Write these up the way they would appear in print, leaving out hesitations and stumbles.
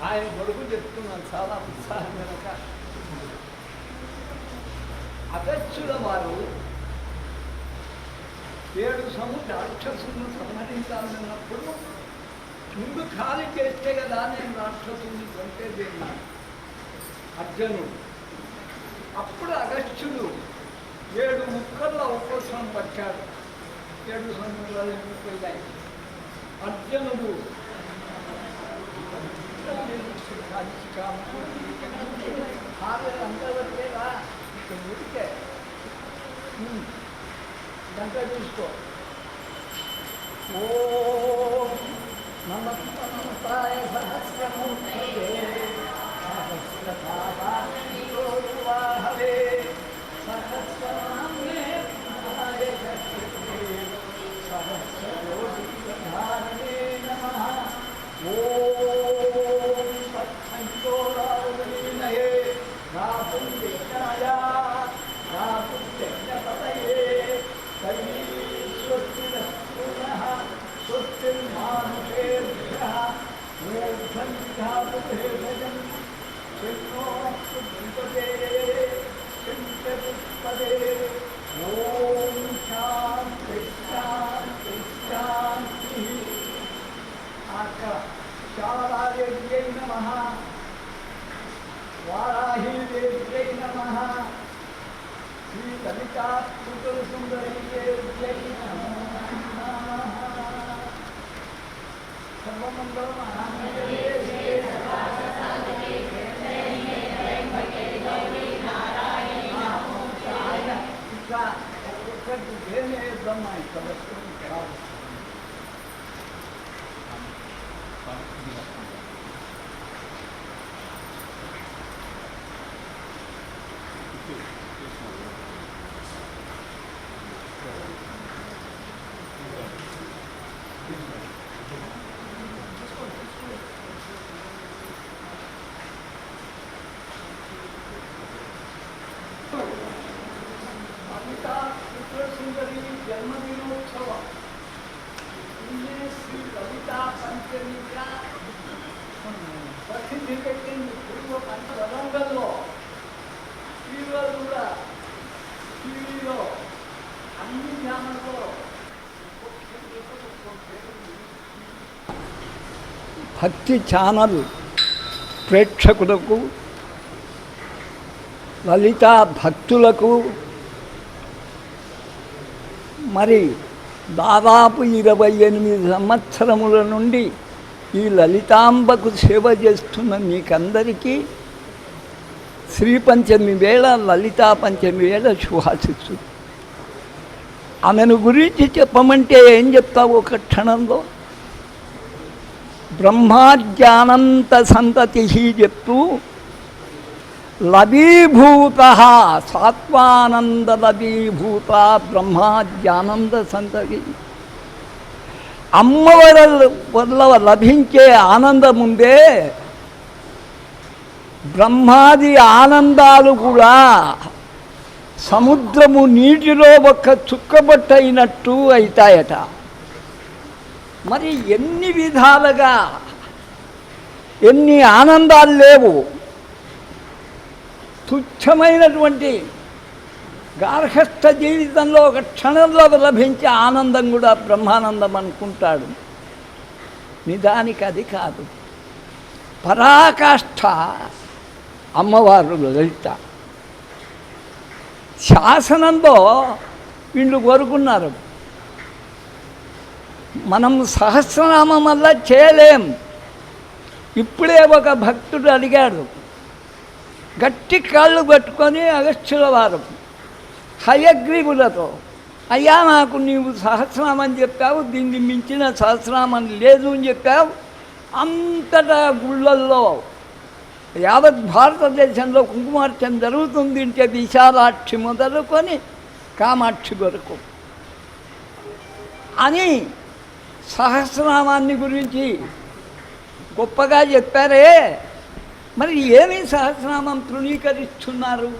ఆయన కొడుకు చెప్తున్నాను చాలా ఉత్సాహం కనుక. అగస్త్యుల వారు 7 సముద్ర రాక్షసులను సంహరించాలన్నప్పుడు ముందు ఖాళీ చేస్తే కదా నేను రాక్షసుని చంపేదేనా అర్జునుడు. అప్పుడు అగస్త్యుడు 7 ముక్కల్లో ఉపసం పట్టాడు. 7 సముద్రాలు వెళ్ళిపోయాయి. అర్జునుడు అంతవరకేలా ఉడికే గంట చూసుకో. ఓ నమస్తాయ సహస్రమూర్తయే సహస్రపాదాహరే సహస్రనామ్నే సహస్రయోగిధారణే నమః. ఓం సత్సంగోరావలీనయే రాపుణ్యాయ రాపుణ్యపతయే స్వస్తిరః స్వస్తిర్మానుషేభ్యః మూఢం ధాతుభేషజం చిన్నోస్తు గణపతే చింతపుష్పదే. ఓం శాంతి శాంతి శాంతి. శారదాదేవ్యై నమః. వారాహీదేవ్యై నమః. శ్రీ లలితా త్రిపుర సుందరీదేవ్యై నమః. సర్వమంగళమాంగళ్యే శివే సర్వార్థసాధకే ఆయన ఇంకా ఒక్కొక్కటి వేద్దామా ఇక్కడ కాదు. లలితా త్రిపుర సుందరి జన్మదినోత్సవం శ్రీ లలితా పంచమిగా ప్రసిద్ధి పెట్టింది. పూర్వ పంచవరంగంలో టీవీలో కూడా టీవీలో అన్ని ఛానల్లో భక్తి ఛానల్ ప్రేక్షకులకు లలితా భక్తులకు మరి దాదాపు 28 సంవత్సరముల నుండి ఈ లలితాంబకు సేవ చేస్తున్న మీకందరికీ శ్రీ పంచమి వేళ లలితా పంచమి వేళ శుభాశిస్సు. ఆమెను గురించి చెప్పమంటే ఏం చెప్తావు ఒక క్షణంలో? బ్రహ్మాజ్ఞానంత సంతతి చెప్తూ లభీభూత సాత్వానంద లభీభూత బ్రహ్మాజ్ఞానంద సంతతి. అమ్మవారి వల్ల లభించే ఆనందం ఉందే, బ్రహ్మాది ఆనందాలు కూడా సముద్రము నీటిలో ఒక్క చుక్కబట్ట అయినట్టు అవుతాయట. మరి ఎన్ని విధాలుగా ఎన్ని ఆనందాలు లేవు. తుచ్చమైనటువంటి గార్హస్థ జీవితంలో ఒక క్షణంలో లభించే ఆనందం కూడా బ్రహ్మానందం అనుకుంటాడు. నిజానికి అది కాదు. పరాకాష్ఠ అమ్మవారు లలిత. శాసనంలో వీళ్ళు కోరుకున్నారు, మనం సహస్రనామం వల్ల చేయలేం. ఇప్పుడే ఒక భక్తుడు అడిగాడు, గట్టి కాళ్ళు పట్టుకొని అగస్త్యుల వారు హయగ్రీవులతో, అయ్యా నాకు నీవు సహస్రనామం చెప్పావు, దీన్ని మించిన సహస్రనామం లేదు అని చెప్పావు. అంతటా గుళ్ళల్లో యావత్ భారతదేశంలో కుంకుమార్చన జరుగుతుంది అంటే విశాలాక్షి మొదలుకొని కామాక్షి వరకు అని సహస్రనామాన్ని గురించి గొప్పగా చెప్పారే. మరి ఏమి సహస్రనామం తృణీకరిస్తున్నారు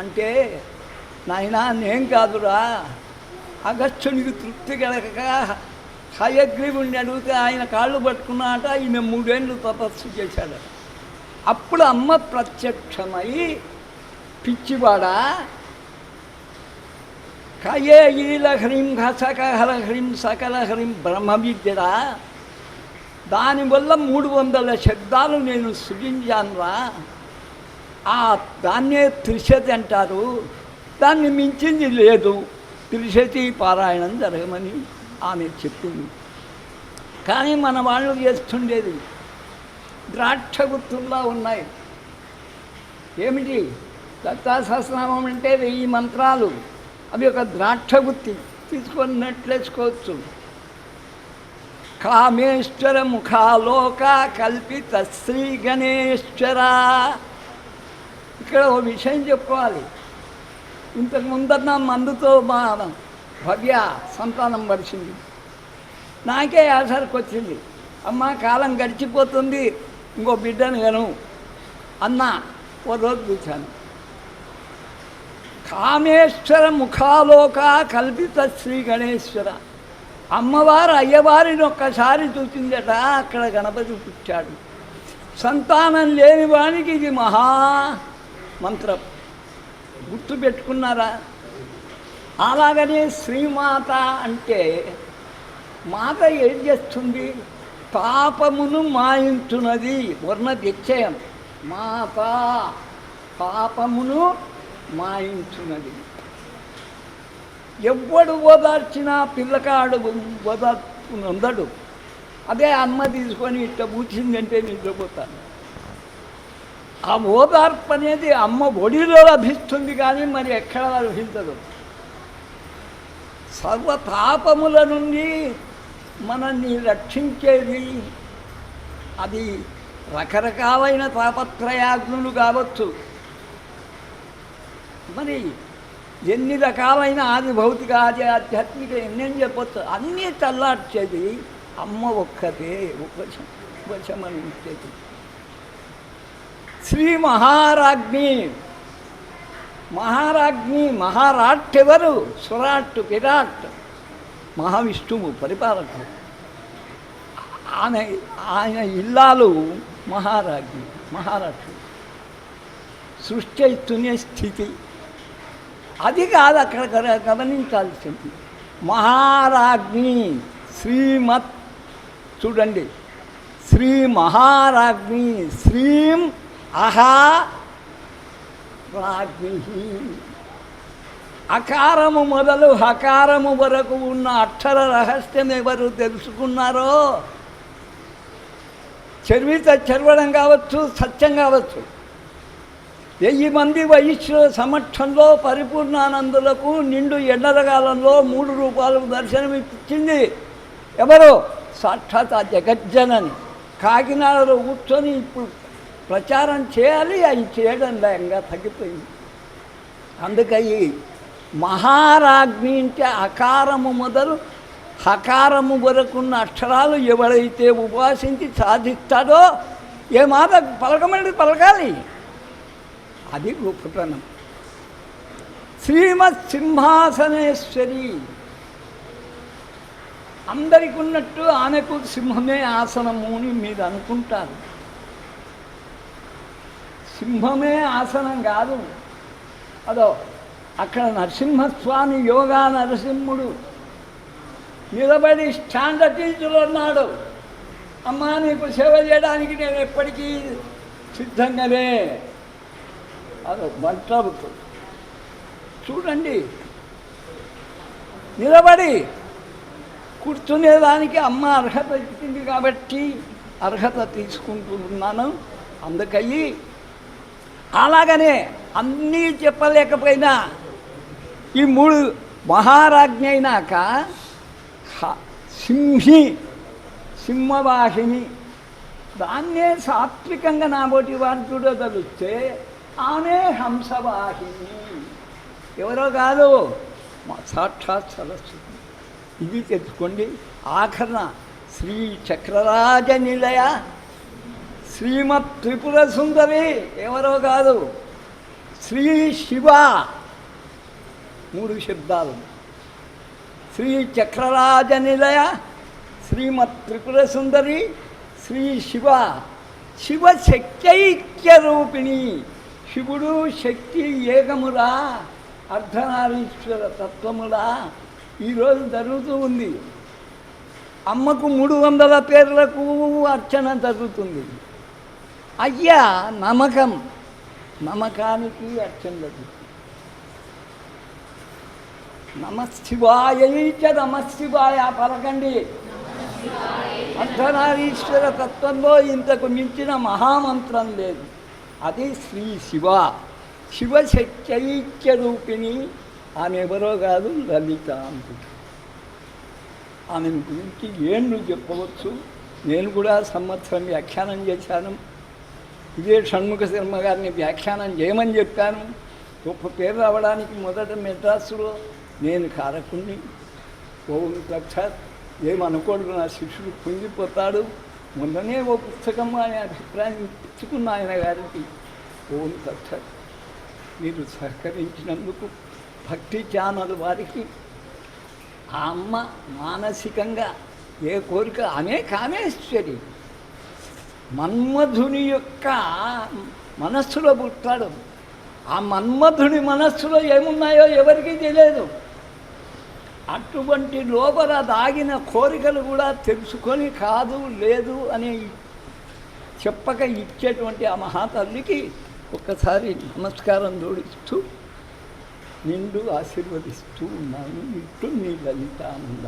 అంటే, నాయనా నేను కాదురా, అగస్త్యునికి తృప్తి కలగక హయగ్రీవుడిని అడిగితే ఆయన కాళ్ళు పట్టుకున్నాట, ఈయన 3 ఏళ్ళు తపస్సు చేశాడు. అప్పుడు అమ్మ ప్రత్యక్షమై, పిచ్చివాడా, కయే ఈలహరిం హసకహరహరిం సకలహరిం బ్రహ్మ విద్యరా, దానివల్ల 300 శబ్దాలు నేను సృజించానురా, దాన్నే త్రిశతి అంటారు, దాన్ని మించింది లేదు, త్రిశతి పారాయణం జరగమని ఆమె చెప్పింది. కానీ మన వాళ్ళు చేస్తుండేది ద్రాక్ష గుర్తుల్లా ఉన్నాయి. ఏమిటి? లలితా సహస్రనామం అంటే 1000 మంత్రాలు, అవి ఒక ద్రాక్ష గుత్తి తీసుకొని నెట్లేసుకోవచ్చు. కామేశ్వర ముఖాలోక కల్పిత శ్రీ గణేశ్వర. ఇక్కడ ఓ విషయం చెప్పుకోవాలి. ఇంతకు ముందన్న మందుతో మా భవ్య సంతానం పరిచింది. నాకే ఆసరికి వచ్చింది, అమ్మ కాలం గడిచిపోతుంది, ఇంకో బిడ్డను గను అన్న. ఓ రోజు చూశాను, కామేశ్వర ముఖాలోక కల్పిత శ్రీ గణేశ్వర. అమ్మవారు అయ్యవారిని ఒక్కసారి చూసిందట, అక్కడ గణపతి పుట్టాడు. సంతానం లేని వానికి ఇది మహా మంత్రం, గుర్తుపెట్టుకున్నారా? అలాగనే శ్రీమాత అంటే మాత ఏం చేస్తుంది? పాపమును మాయించున్నది. వర్ణ వ్యత్యయం. మాత పాపమును మాయించున్నది. ఎవ్వడు ఓదార్చినా పిల్లకాడు ఓదార్చుకుందడు. అదే అమ్మ తీసుకొని ఇట్లా పూచిందంటే నిద్రపోతాను. ఆ ఓదార్పు అనేది అమ్మ ఒడిలో లభిస్తుంది, కానీ మరి ఎక్కడ లభించదు. సర్వ పాపముల నుండి మనల్ని రక్షించేది అది రకరకాలైన తాపత్రయాగ్నులు కావచ్చు, మరి ఎన్ని రకాలైన ఆది భౌతిక ఆది ఆధ్యాత్మిక ఎన్నేం చెప్పచ్చు. అన్నీ చల్లార్చేది అమ్మ ఒక్కతే, ఉపశమని ఇచ్చేది. శ్రీ మహారాజ్ఞి. మహారాజ్ఞి, మహారాట్ ఎవరు? స్వరాట్, విరాట్, మహావిష్ణువు పరిపాలకుడు. ఆయన ఇల్లాలు మహారాజ్ఞి, మహారాష్ట్ర. సృష్టి ఇస్తునే స్థితి అది కాదు అక్కడ గమనించాల్సింది. మహారాజ్ఞి శ్రీమత్. చూడండి, శ్రీ మహారాజ్ఞి, శ్రీం అహా రాజ్ఞి. అకారము మొదలు హకారము వరకు ఉన్న అక్షర రహస్యం ఎవరు తెలుసుకున్నారో, చర్వడం కావచ్చు, సత్యం కావచ్చు, 1000 మంది వైశ్యుల సమక్షంలో పరిపూర్ణానందులకు నిండు ఎండలకాలంలో 3 రూపాయలకు దర్శనమిచ్చింది ఎవరో? సాక్షాత్ ఆ జగజ్జనని. కాకినాడలో కూర్చొని ఇప్పుడు ప్రచారం చేయాలి, అది చేయడం లేక తగ్గిపోయింది. అందుకని మహారాజ్ఞి అంటే అకారము మొదలు హకారము వరకున్న అక్షరాలు ఎవరైతే ఉపాసించి సాధిస్తాడో, ఏ మాట పలకమండి పలకాలి, అది గొప్పతనం. శ్రీమత్ సింహాసనేశ్వరి. అందరికీ ఉన్నట్టు ఆమెకు సింహమే ఆసనము అని మీరు అనుకుంటారు. సింహమే ఆసనం కాదు. అదో అక్కడ నరసింహస్వామి యోగా నరసింహుడు నిలబడి స్టాండర్టీజులు ఉన్నాడు. అమ్మా, నీకు సేవ చేయడానికి నేను ఎప్పటికీ సిద్ధంగానే. అదో మంత్రవుతూ చూడండి, నిలబడి కూర్చునేదానికి అమ్మ అర్హత ఇచ్చింది కాబట్టి అర్హత తీసుకుంటున్నాను. అందుకని అలాగనే అన్నీ చెప్పలేకపోయినా ఈ 3 మహారాజ్ఞ అయినాక సింహి, సింహవాహిని, దాన్నే సాత్వికంగా నాబోటి వారు చూడగలిస్తే ఆమె హంసవాహిని. ఎవరో కాదు, సాక్షాత్ సరస్వతి. ఇది తెచ్చుకోండి. ఆఖరణ శ్రీ చక్రరాజ నిలయ శ్రీమత్ త్రిపుర సుందరి. ఎవరో కాదు, శ్రీ శివ. 3 శబ్దాలు. శ్రీ చక్రరాజ నిలయ శ్రీమత్ త్రిపుర సుందరి శ్రీ శివ శివశక్తైక్య రూపిణి. శివుడు శక్తి ఏకమురా, అర్ధనారీశ్వర తత్వములా ఈరోజు జరుగుతూ ఉంది. అమ్మకు 300 పేర్లకు అర్చన జరుగుతుంది. అయ్యా నమ్మకం, నమ్మకానికి అర్చన జరుగుతుంది. నమశివాయ నమశివాయ పలకండి. అర్ధనారీశ్వర తత్వంలో ఇంతకు మించిన మహామంత్రం లేదు. అది శ్రీ శివ శివశక్తైక్య రూపిణి. ఆమె ఎవరో కాదు, లలితాంబి. ఆమెను గురించి ఏళ్ళు చెప్పవచ్చు. నేను కూడా సంవత్సరం వ్యాఖ్యానం చేశాను. ఇదే షణ్ముఖ శర్మ గారిని వ్యాఖ్యానం చేయమని చెప్పాను. గొప్ప పేరు రావడానికి మొదట మెడ్రాసులో నేను కారకుణ్ణి. ఓం సాక్షాత్ ఏమనుకోడు, నా శిష్యుడు పొంగిపోతాడు. మొన్ననే ఓ పుస్తకం ఆయన అభిప్రాయం ఇచ్చుకున్న ఆయన గారికి. ఓం సాక్షాత్ మీరు సహకరించినందుకు భక్తి ఛానల్ వారికి ఆ అమ్మ మానసికంగా ఏ కోరిక, ఆమె కామేశ్వరి. మన్మధుని యొక్క మనస్సులో పుట్టాడు. ఆ మన్మధుని మనస్సులో ఏమున్నాయో ఎవరికీ తెలియదు. అటువంటి లోపల దాగిన కోరికలు కూడా తెలుసుకొని కాదు లేదు అని చెప్పక ఇచ్చేటువంటి ఆ మహాతల్లికి ఒక్కసారి నమస్కారం జోడిస్తూ నిండు ఆశీర్వదిస్తూ ఉన్నాను. ఇట్టు నీ లలితానంద.